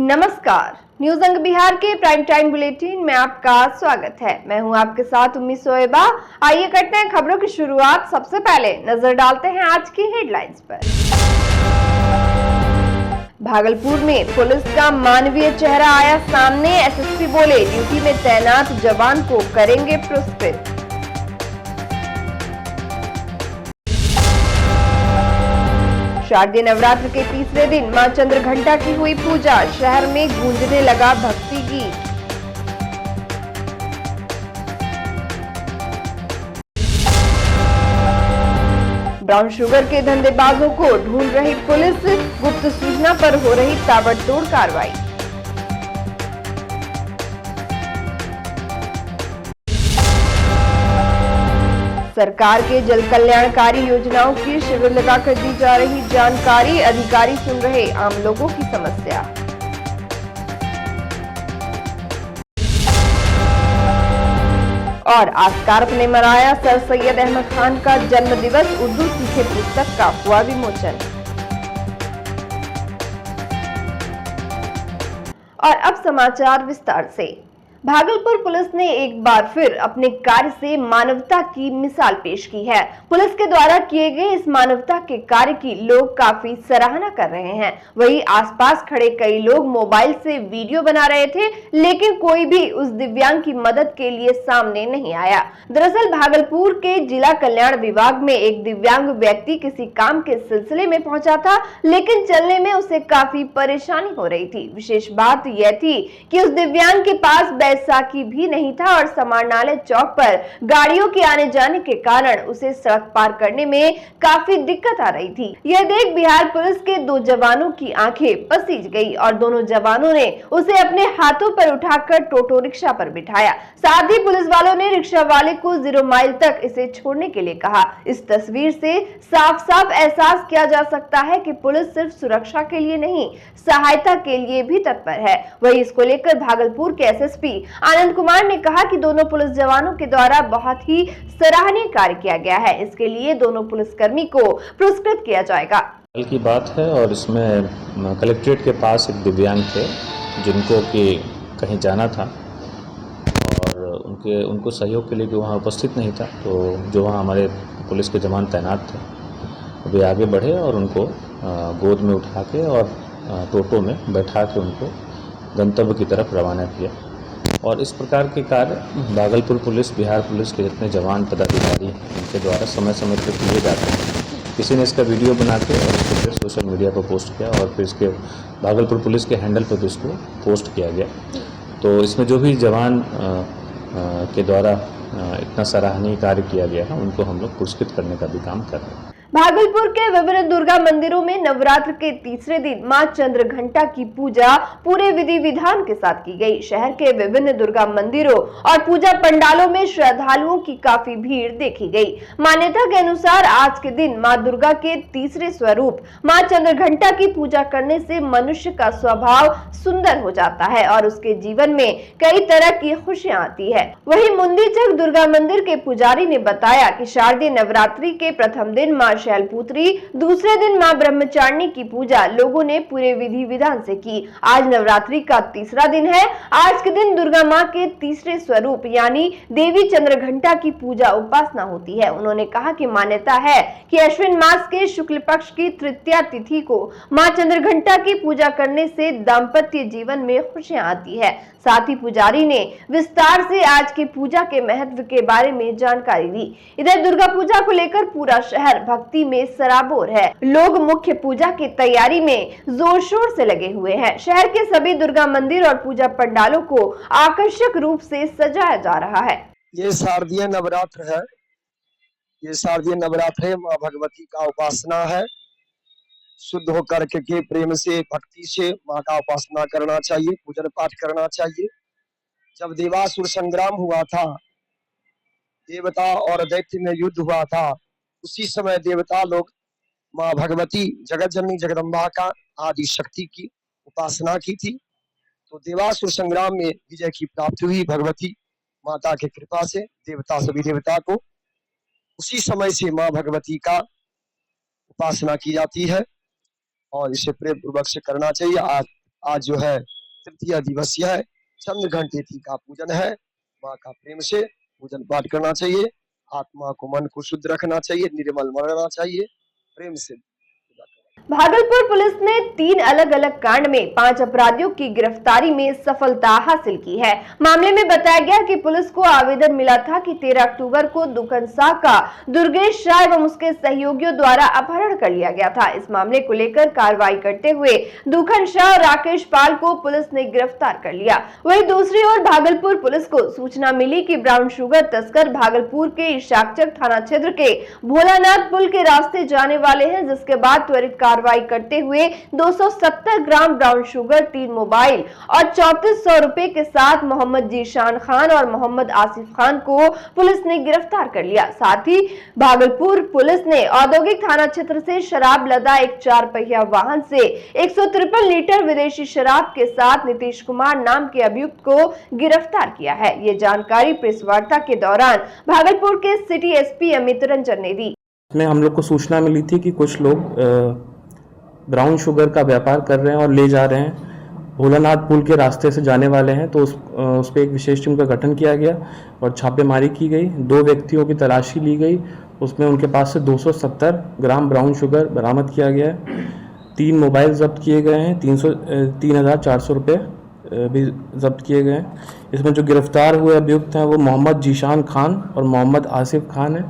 नमस्कार, न्यूज अंग बिहार के प्राइम टाइम बुलेटिन में आपका स्वागत है। मैं हूं आपके साथ उम्मीद सोएबा। आइए करते हैं खबरों की शुरुआत। सबसे पहले नजर डालते हैं आज की हेडलाइंस पर। भागलपुर में पुलिस का मानवीय चेहरा आया सामने। एसएसपी बोले, ड्यूटी में तैनात जवान को करेंगे पुरस्कृत। शारदीय नवरात्र के तीसरे दिन मां चंद्रघंटा की हुई पूजा। शहर में गूंजने लगा भक्ति गीत। ब्राउन शुगर के धंधेबाजों को ढूंढ रही पुलिस। गुप्त सूचना पर हो रही ताबड़तोड़ कार्रवाई। सरकार के जल कल्याणकारी योजनाओं की शिविर लगाकर दी जा रही जानकारी। अधिकारी सुन रहे आम लोगों की समस्या। और आस्कारप ने मनाया सर सैयद अहमद खान का जन्म दिवस। उर्दू सीखे पुस्तक का हुआ विमोचन। और अब समाचार विस्तार से। भागलपुर पुलिस ने एक बार फिर अपने कार्य से मानवता की मिसाल पेश की है। पुलिस के द्वारा किए गए इस मानवता के कार्य की लोग काफी सराहना कर रहे हैं। वहीं आसपास खड़े कई लोग मोबाइल से वीडियो बना रहे थे, लेकिन कोई भी उस दिव्यांग की मदद के लिए सामने नहीं आया। दरअसल भागलपुर के जिला कल्याण विभाग में एक दिव्यांग व्यक्ति किसी काम के सिलसिले में पहुंचा था, लेकिन चलने में उसे काफी परेशानी हो रही थी। विशेष बात यह थी कि उस दिव्यांग के पास बैसाखी भी नहीं था और समारनालय चौक पर गाड़ियों के आने जाने के कारण उसे सड़क पार करने में काफी दिक्कत आ रही थी। यह देख बिहार पुलिस के दो जवानों की आंखें पसीज गई और दोनों जवानों ने उसे अपने हाथों पर उठाकर टोटो रिक्शा पर बिठाया। साथ ही पुलिस वालों ने रिक्शा वाले को 0 माइल तक इसे छोड़ने के लिए कहा। इस तस्वीर से साफ साफ एहसास किया जा सकता है कि पुलिस सिर्फ सुरक्षा के लिए नहीं, सहायता के लिए भी तत्पर है। वहीं इसको लेकर भागलपुर के एसएसपी आनंद कुमार ने कहा कि दोनों पुलिस जवानों के द्वारा बहुत ही सराहनीय कार्य किया गया है। इसके लिए दोनों पुलिसकर्मी को पुरस्कृत किया जाएगा। कल की बात है और इसमें कलेक्ट्रेट के पास एक दिव्यांग थे जिनको कि कहीं जाना था और उनको सहयोग के लिए कि वहाँ उपस्थित नहीं था, तो जो वहाँ हमारे पुलिस के जवान तैनात थे वे आगे बढ़े और उनको गोद में उठा के और टोटो में बैठा के उनको गंतव्य की तरफ रवाना किया। और इस प्रकार के कार्य भागलपुर पुलिस, बिहार पुलिस के जितने जवान पदाधिकारी हैं उनके द्वारा समय समय पर किए जाते हैं। किसी ने इसका वीडियो बना के और इसको फिर सोशल मीडिया पर पोस्ट किया और फिर इसके भागलपुर पुलिस के हैंडल पर भी इसको पोस्ट किया गया। तो इसमें जो भी जवान के द्वारा इतना सराहनीय कार्य किया गया है उनको हम लोग पुरस्कृत करने का भी काम कर रहे हैं। भागलपुर के विभिन्न दुर्गा मंदिरों में नवरात्र के तीसरे दिन मां चंद्रघंटा की पूजा पूरे विधि विधान के साथ की गई। शहर के विभिन्न दुर्गा मंदिरों और पूजा पंडालों में श्रद्धालुओं की काफी भीड़ देखी गई। मान्यता के अनुसार आज के दिन मां दुर्गा के तीसरे स्वरूप मां चंद्रघंटा की पूजा करने से मनुष्य का स्वभाव सुंदर हो जाता है और उसके जीवन में कई तरह की खुशियां आती है। वहीं मुंदीचक दुर्गा मंदिर के पुजारी ने बताया कि शारदीय नवरात्रि के प्रथम दिन मां शैलपुत्री, दूसरे दिन मां ब्रह्मचारिणी की पूजा लोगों ने पूरे विधि विधान से की। आज नवरात्रि का तीसरा दिन है। आज के दिन दुर्गा मां के तीसरे स्वरूप यानी देवी चंद्रघंटा की पूजा उपासना होती है। उन्होंने कहा कि मान्यता है कि अश्विन मास के शुक्ल पक्ष की तृतीया तिथि को मां चंद्रघंटा की पूजा करने से दाम्पत्य जीवन में खुशियां आती है। साथ ही पुजारी ने विस्तार से आज की पूजा के महत्व के बारे में जानकारी दी। इधर दुर्गा पूजा को लेकर पूरा शहर भक्ति में सराबोर है। लोग मुख्य पूजा की तैयारी में जोर शोर से लगे हुए हैं। शहर के सभी दुर्गा मंदिर और पूजा पंडालों को आकर्षक रूप से सजाया जा रहा है। ये शारदीय नवरात्र है। ये शारदीय नवरात्र है, माँ भगवती का उपासना है। शुद्ध होकर के प्रेम से, भक्ति से माँ का उपासना करना चाहिए, पूजन पाठ करना चाहिए। जब देवासुर संग्राम हुआ था, देवता और दैत्य में युद्ध हुआ था, उसी समय देवता लोग माँ भगवती जगत जननी जगदम्बा का आदि शक्ति की उपासना की थी। तो देवासुर संग्राम में विजय की प्राप्ति हुई भगवती माता की कृपा से। देवता सभी देवता को उसी समय से माँ भगवती का उपासना की जाती है और इसे प्रेम पूर्वक से करना चाहिए। आज आज जो है तृतीया दिवसीय है, चंद्रघंटेती का पूजन है। माँ का प्रेम से पूजन पाठ करना चाहिए, आत्मा को मन को शुद्ध रखना चाहिए, निर्मल मन रहना चाहिए, प्रेम से पूजा करना। भागलपुर पुलिस ने 3 अलग अलग कांड में 5 अपराधियों की गिरफ्तारी में सफलता हासिल की है। मामले में बताया गया कि पुलिस को आवेदन मिला था कि 13 अक्टूबर को दुकान शाह का दुर्गेश शाह एवं उसके सहयोगियों द्वारा अपहरण कर लिया गया था। इस मामले को लेकर कार्रवाई करते हुए दुकान शाह और राकेश पाल को पुलिस ने गिरफ्तार कर लिया। वहीं दूसरी ओर भागलपुर पुलिस को सूचना मिली कि ब्राउन शुगर तस्कर भागलपुर के इशाकचक थाना क्षेत्र के भोलानाथ पुल के रास्ते जाने वाले हैं, जिसके बाद त्वरित कार्रवाई करते हुए 270 ग्राम ब्राउन शुगर, 3 मोबाइल और 3400 रुपए के साथ मोहम्मद जीशान खान और मोहम्मद आसिफ खान को पुलिस ने गिरफ्तार कर लिया। साथ ही भागलपुर पुलिस ने औद्योगिक थाना क्षेत्र से शराब लदा एक 4 पहिया वाहन से 153 लीटर विदेशी शराब के साथ नीतीश कुमार नाम के अभियुक्त को गिरफ्तार किया है। ये जानकारी प्रेस वार्ता के दौरान भागलपुर के सिटी एसपी अमित रंजन ने दी। में हम लोग को सूचना मिली थी कि कुछ लोग ब्राउन शुगर का व्यापार कर रहे हैं और ले जा रहे हैं, भोलानाथ पुल के रास्ते से जाने वाले हैं। तो उस पर एक विशेष टीम का गठन किया गया और छापेमारी की गई। 2 व्यक्तियों की तलाशी ली गई, उसमें उनके पास से 270 ग्राम ब्राउन शुगर बरामद किया गया है। 3 मोबाइल जब्त किए गए हैं, 3,400 रुपये भी जब्त किए गए हैं। इसमें जो गिरफ्तार हुए अभियुक्त हैं वो मोहम्मद जीशान खान और मोहम्मद आसिफ खान है।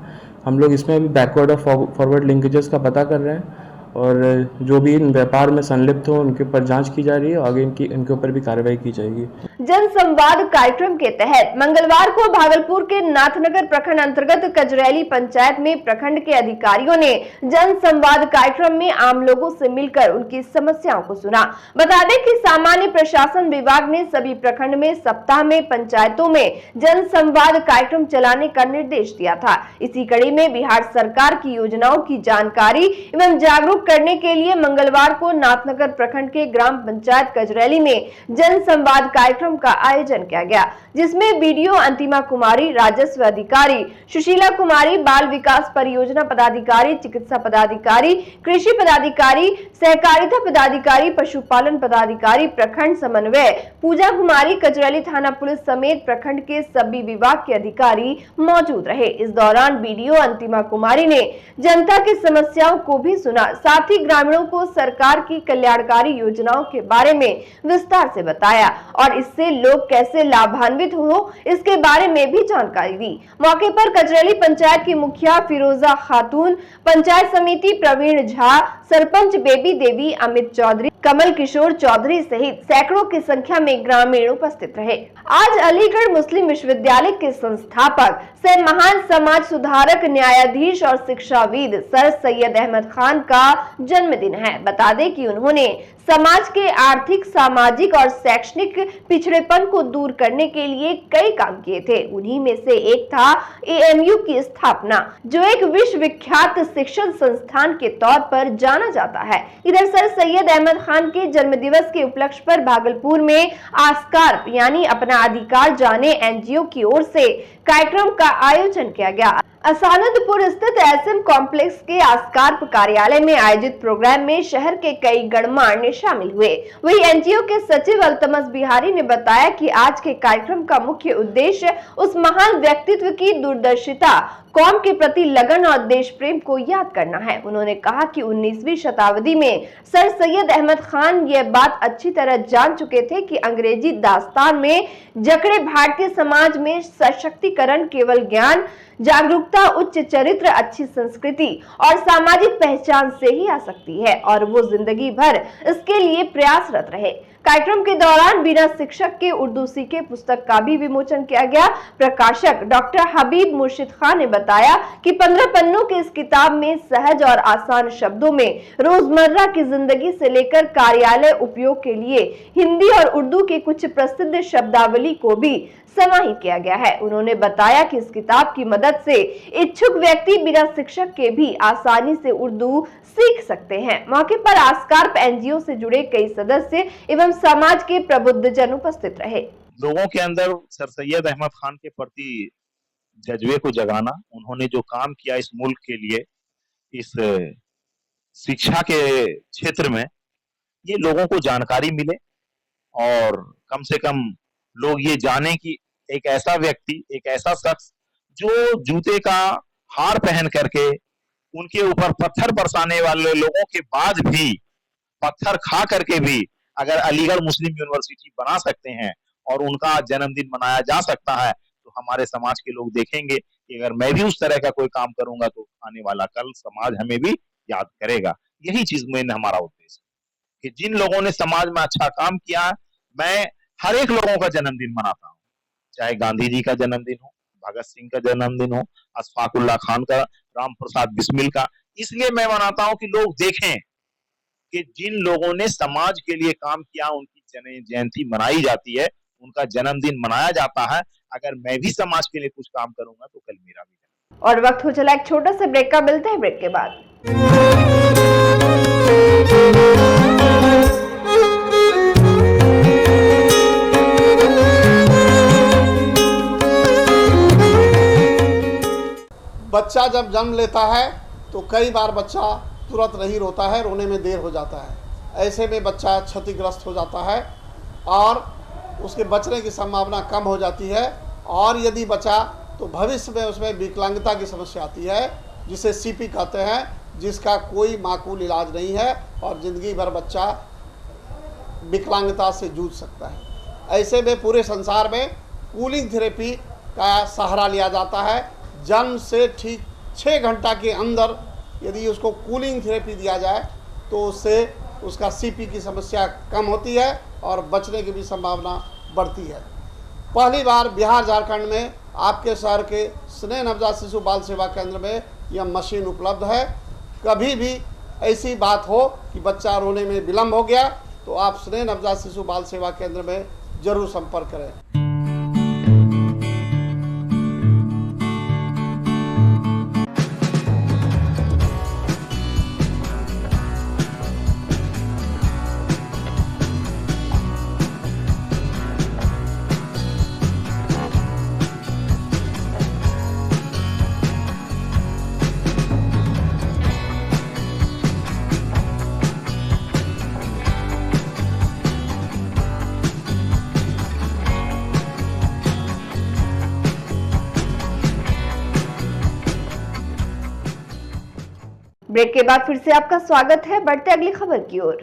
हम लोग इसमें भी बैकवर्ड और फॉरवर्ड लिंकेजेस का पता कर रहे हैं और जो भी इन व्यापार में संलिप्त हो उनके ऊपर जांच की जा रही है, आगे इनके ऊपर भी कार्रवाई की जाएगी। जन संवाद कार्यक्रम के तहत मंगलवार को भागलपुर के नाथनगर प्रखंड अंतर्गत कजरैली पंचायत में प्रखंड के अधिकारियों ने जन संवाद कार्यक्रम में आम लोगों से मिलकर उनकी समस्याओं को सुना। बता दें कि सामान्य प्रशासन विभाग ने सभी प्रखंड में सप्ताह में पंचायतों में जन संवाद कार्यक्रम चलाने का निर्देश दिया था। इसी कड़ी में बिहार सरकार की योजनाओं की जानकारी एवं जागरूक करने के लिए मंगलवार को नाथनगर प्रखंड के ग्राम पंचायत कजरैली में जन संवाद कार्यक्रम का आयोजन किया गया, जिसमें बीडीओ अंतिमा कुमारी, राजस्व अधिकारी सुशीला कुमारी, बाल विकास परियोजना पदाधिकारी, चिकित्सा पदाधिकारी, कृषि पदाधिकारी, सहकारिता पदाधिकारी, पशुपालन पदाधिकारी, प्रखंड समन्वय पूजा कुमारी, कजरैली थाना पुलिस समेत प्रखंड के सभी विभाग के अधिकारी मौजूद रहे। इस दौरान बीडीओ अंतिमा कुमारी ने जनता की समस्याओं को भी सुना, साथ ही ग्रामीणों को सरकार की कल्याणकारी योजनाओं के बारे में विस्तार से बताया और इससे लोग कैसे लाभान्वित हो इसके बारे में भी जानकारी दी। मौके पर कजरैली पंचायत की मुखिया फिरोजा खातून, पंचायत समिति प्रवीण झा, सरपंच बेबी देवी, अमित चौधरी, कमल किशोर चौधरी सहित सैकड़ों की संख्या में ग्रामीण उपस्थित रहे। आज अलीगढ़ मुस्लिम विश्वविद्यालय के संस्थापक सह महान समाज सुधारक, न्यायाधीश और शिक्षाविद सर सैयद अहमद खान का जन्मदिन है। बता दें कि उन्होंने समाज के आर्थिक, सामाजिक और शैक्षणिक पिछड़ेपन को दूर करने के लिए कई काम किए थे। उन्हीं में से एक था एएमयू की स्थापना, जो एक विश्वविख्यात शिक्षण संस्थान के तौर पर जाना जाता है। इधर सर सैयद अहमद खान के जन्मदिवस के उपलक्ष्य पर भागलपुर में आस्कार्प यानी अपना अधिकार जाने एनजीओ की ओर से कार्यक्रम का आयोजन किया गया। असानंदपुर स्थित एसएम कॉम्प्लेक्स के आस्कार्प कार्यालय में आयोजित प्रोग्राम में शहर के कई गणमान्य शामिल हुए। वहीं एनजीओ के सचिव अल्तमस बिहारी ने बताया कि आज के कार्यक्रम का मुख्य उद्देश्य उस महान व्यक्तित्व की दूरदर्शिता, कौम के प्रति लगन और देश प्रेम को याद करना है। उन्होंने कहा कि 19वीं शताब्दी में सर सैयद अहमद खान यह बात अच्छी तरह जान चुके थे कि अंग्रेजी दास्तान में जकड़े भारतीय समाज में सशक्तिकरण केवल ज्ञान, जागरूकता, उच्च चरित्र, अच्छी संस्कृति और सामाजिक पहचान से ही आ सकती है और वो जिंदगी भर इसके लिए प्रयासरत रहे। कार्यक्रम के दौरान बिना शिक्षक के उर्दू सीखे पुस्तक का भी विमोचन किया गया। प्रकाशक डॉक्टर हबीब मुर्शिद खान ने बताया कि 15 पन्नों की इस किताब में सहज और आसान शब्दों में रोजमर्रा की जिंदगी से लेकर कार्यालय उपयोग के लिए हिंदी और उर्दू की कुछ प्रसिद्ध शब्दावली को भी समाहित किया गया है। उन्होंने बताया कि इस किताब की मदद से इच्छुक व्यक्ति बिना शिक्षक के भी आसानी से उर्दू सीख सकते हैं। मौके पर आस्कार्प एनजीओ से जुड़े कई सदस्य एवं समाज के प्रबुद्ध जन उपस्थित रहे। लोगों के अंदर सर सैयद अहमद खान के प्रति जज्बे को जगाना, उन्होंने जो काम किया इस मुल्क के लिए, इस शिक्षा के क्षेत्र में, ये लोगों को जानकारी मिले, और कम से कम लोग ये जाने कि एक ऐसा व्यक्ति, एक ऐसा शख्स जो जूते का हार पहन करके उनके ऊपर पत्थर बरसाने वाले लोगों के बाद भी, पत्थर खा करके भी अगर अलीगढ़ मुस्लिम यूनिवर्सिटी बना सकते हैं और उनका जन्मदिन मनाया जा सकता है, तो हमारे समाज के लोग देखेंगे कि अगर मैं भी उस तरह का कोई काम करूंगा तो आने वाला कल समाज हमें भी याद करेगा। यही चीज में हमारा उद्देश्य है कि जिन लोगों ने समाज में अच्छा काम किया, मैं हर एक लोगों का जन्मदिन मनाता हूँ, चाहे गांधी जी का जन्मदिन हो, भगत सिंह का जन्मदिन हो, अशफाकुल्लाह खान का, राम प्रसाद बिस्मिल का। इसलिए मैं मनाता हूँ कि लोग देखें कि जिन लोगों ने समाज के लिए काम किया उनकी जयंती मनाई जाती है, उनका जन्मदिन मनाया जाता है। अगर मैं भी समाज के लिए कुछ काम करूंगा तो कल मेरा भी। और वक्त हो चला एक छोटा सा ब्रेक का, मिलते हैं ब्रेक के बाद। बच्चा जब जन्म लेता है तो कई बार बच्चा तुरंत नहीं रोता है, रोने में देर हो जाता है। ऐसे में बच्चा क्षतिग्रस्त हो जाता है और उसके बचने की संभावना कम हो जाती है, और यदि बचा तो भविष्य में उसमें विकलांगता की समस्या आती है, जिसे सीपी कहते हैं, जिसका कोई माकूल इलाज नहीं है और ज़िंदगी भर बच्चा विकलांगता से जूझ सकता है। ऐसे में पूरे संसार में कूलिंग थेरेपी का सहारा लिया जाता है। जन्म से ठीक 6 घंटा के अंदर यदि उसको कूलिंग थेरेपी दिया जाए तो उससे उसका सीपी की समस्या कम होती है और बचने की भी संभावना बढ़ती है। पहली बार बिहार झारखंड में आपके शहर के स्नेह नवजात शिशु बाल सेवा केंद्र में यह मशीन उपलब्ध है। कभी भी ऐसी बात हो कि बच्चा रोने में विलम्ब हो गया तो आप स्नेह नवजात शिशु बाल सेवा केंद्र में जरूर संपर्क करें। ब्रेक के बाद फिर से आपका स्वागत है। बढ़ते अगली खबर की ओर।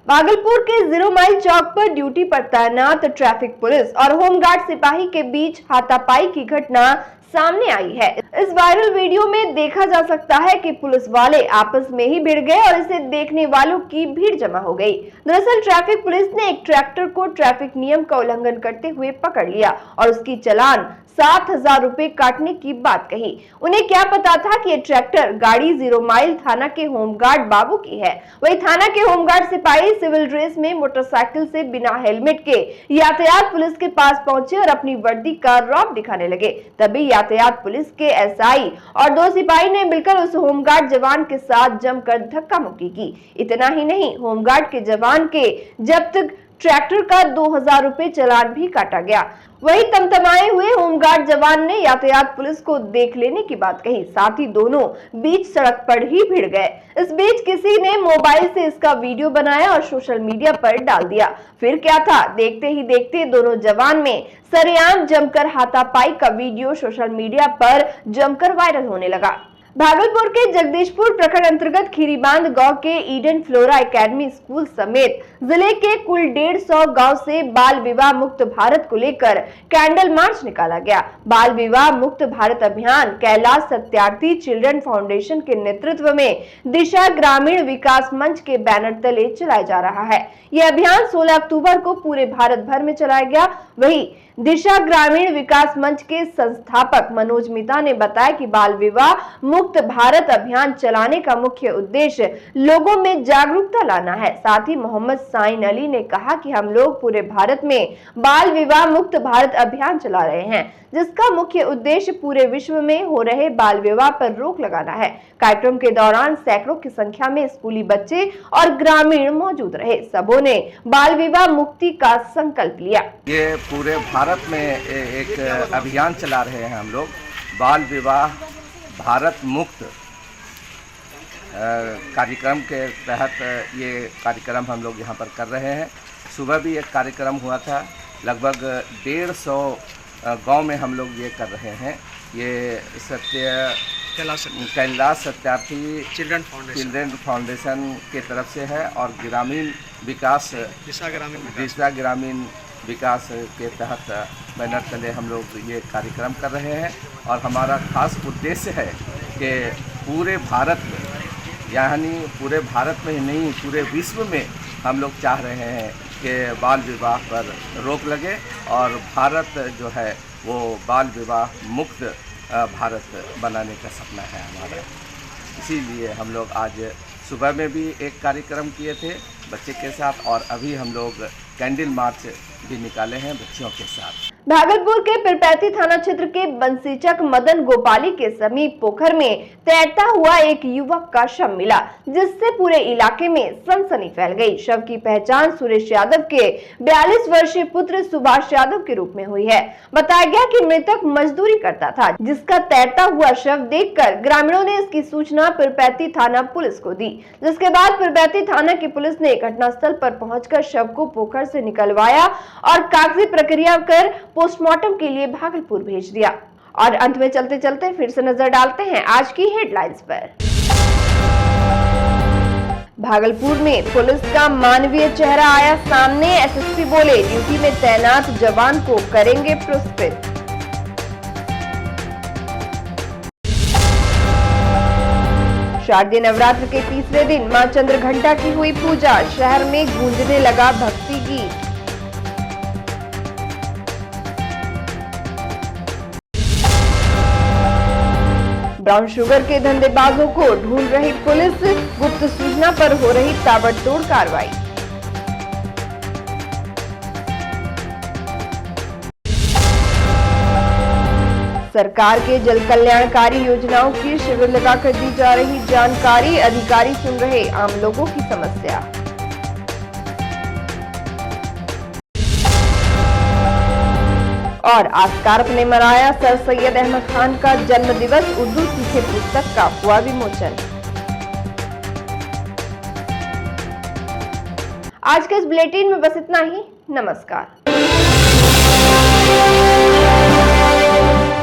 भागलपुर के 0 माइल चौक पर ड्यूटी पर तैनात ट्रैफिक पुलिस और होमगार्ड सिपाही के बीच हाथापाई की घटना सामने आई है। इस वायरल वीडियो में देखा जा सकता है कि पुलिस वाले आपस में ही भिड़ गए और इसे देखने वालों की भीड़ जमा हो गई। दरअसल ट्रैफिक पुलिस ने एक ट्रैक्टर को ट्रैफिक नियम का उल्लंघन करते हुए पकड़ लिया और उसकी चालान 7,000 रुपए काटने की बात कही। उन्हें क्या पता था कि ये ट्रैक्टर गाड़ी 0 माइल थाना के होमगार्ड बाबू की है। वही थाना के होमगार्ड सिपाही सिविल ड्रेस में मोटरसाइकिल से बिना हेलमेट के यातायात पुलिस के पास पहुंचे और अपनी वर्दी का रौब दिखाने लगे। तभी यातायात पुलिस के एसआई और 2 सिपाही ने मिलकर उस होमगार्ड जवान के साथ जमकर धक्का मुक्की की। इतना ही नहीं, होमगार्ड के जवान के जब्त ट्रैक्टर का 2,000 रुपए चालान भी काटा गया। वही तमतमाए हुए होमगार्ड जवान ने यातायात पुलिस को देख लेने की बात कही, साथ ही दोनों बीच सड़क पर ही भिड़ गए। इस बीच किसी ने मोबाइल से इसका वीडियो बनाया और सोशल मीडिया पर डाल दिया। फिर क्या था, देखते ही देखते दोनों जवान में सरेआम जमकर हाथापाई का वीडियो सोशल मीडिया पर जमकर वायरल होने लगा। भागलपुर के जगदीशपुर प्रखंड अंतर्गत खीरीबांध गांव के ईडन फ्लोरा एकेडमी स्कूल समेत जिले के कुल 150 गांव से बाल विवाह मुक्त भारत को लेकर कैंडल मार्च निकाला गया। बाल विवाह मुक्त भारत अभियान कैलाश सत्यार्थी चिल्ड्रन फाउंडेशन के नेतृत्व में दिशा ग्रामीण विकास मंच के बैनर तले चलाया जा रहा है। यह अभियान 16 अक्टूबर को पूरे भारत भर में चलाया गया। वही दिशा ग्रामीण विकास मंच के संस्थापक मनोज मिता ने बताया कि बाल विवाह मुक्त भारत अभियान चलाने का मुख्य उद्देश्य लोगों में जागरूकता लाना है। साथ ही मोहम्मद साइन अली ने कहा कि हम लोग पूरे भारत में बाल विवाह मुक्त भारत अभियान चला रहे हैं, जिसका मुख्य उद्देश्य पूरे विश्व में हो रहे बाल विवाह पर रोक लगाना है। कार्यक्रम के दौरान सैकड़ों की संख्या में स्कूली बच्चे और ग्रामीण मौजूद रहे। सबों ने बाल विवाह मुक्ति का संकल्प लिया। ये पूरे भारत में एक अभियान चला रहे हैं हम लोग, बाल विवाह भारत मुक्त कार्यक्रम के तहत ये कार्यक्रम हम लोग यहाँ पर कर रहे हैं। सुबह भी एक कार्यक्रम हुआ था। लगभग 150 गांव में हम लोग ये कर रहे हैं। ये कैलाश सत्यार्थी चिल्ड्रन फाउंडेशन के तरफ से है और ग्रामीण विकास दिशा ग्रामीण विकास के तहत बैनर तले हम लोग ये कार्यक्रम कर रहे हैं। और हमारा खास उद्देश्य है कि पूरे भारत में, यानी पूरे भारत में ही नहीं पूरे विश्व में हम लोग चाह रहे हैं कि बाल विवाह पर रोक लगे और भारत जो है वो बाल विवाह मुक्त भारत बनाने का सपना है हमारा। इसीलिए हम लोग आज सुबह में भी एक कार्यक्रम किए थे बच्चे के साथ और अभी हम लोग कैंडल मार्च भी निकाले हैं बच्चियों के साथ। भागलपुर के पिरपैती थाना क्षेत्र के बंसीचक मदन गोपाली के समीप पोखर में तैरता हुआ एक युवक का शव मिला, जिससे पूरे इलाके में सनसनी फैल गई। शव की पहचान सुरेश यादव के 42 वर्षीय पुत्र सुभाष यादव के रूप में हुई है। बताया गया कि मृतक मजदूरी करता था, जिसका तैरता हुआ शव देखकर ग्रामीणों ने इसकी सूचना पिरपैती थाना पुलिस को दी, जिसके बाद पिरपैती थाना की पुलिस ने घटनास्थल पर पहुंचकर शव को पोखर से निकलवाया और कागजी प्रक्रिया कर पोस्टमार्टम के लिए भागलपुर भेज दिया। और अंत में चलते चलते फिर से नजर डालते हैं आज की हेडलाइंस पर। भागलपुर में पुलिस का मानवीय चेहरा आया सामने। एसएसपी बोले, ड्यूटी में तैनात जवान को करेंगे पुरस्कृत। शारदीय नवरात्र के तीसरे दिन मां चंद्रघंटा की हुई पूजा। शहर में गूंजने लगा भक्ति गीत। ब्राउन शुगर के धंधेबाजों को ढूंढ रही पुलिस। गुप्त सूचना पर हो रही ताबड़तोड़ कार्रवाई। सरकार के जल कल्याणकारी योजनाओं की शिविर लगाकर दी जा रही जानकारी। अधिकारी सुन रहे आम लोगों की समस्या। और आस्कारप ने मनाया सर सैयद अहमद खान का जन्म दिवस। उर्दू सीखे पुस्तक का हुआ विमोचन। आज के इस बुलेटिन में बस इतना ही। नमस्कार।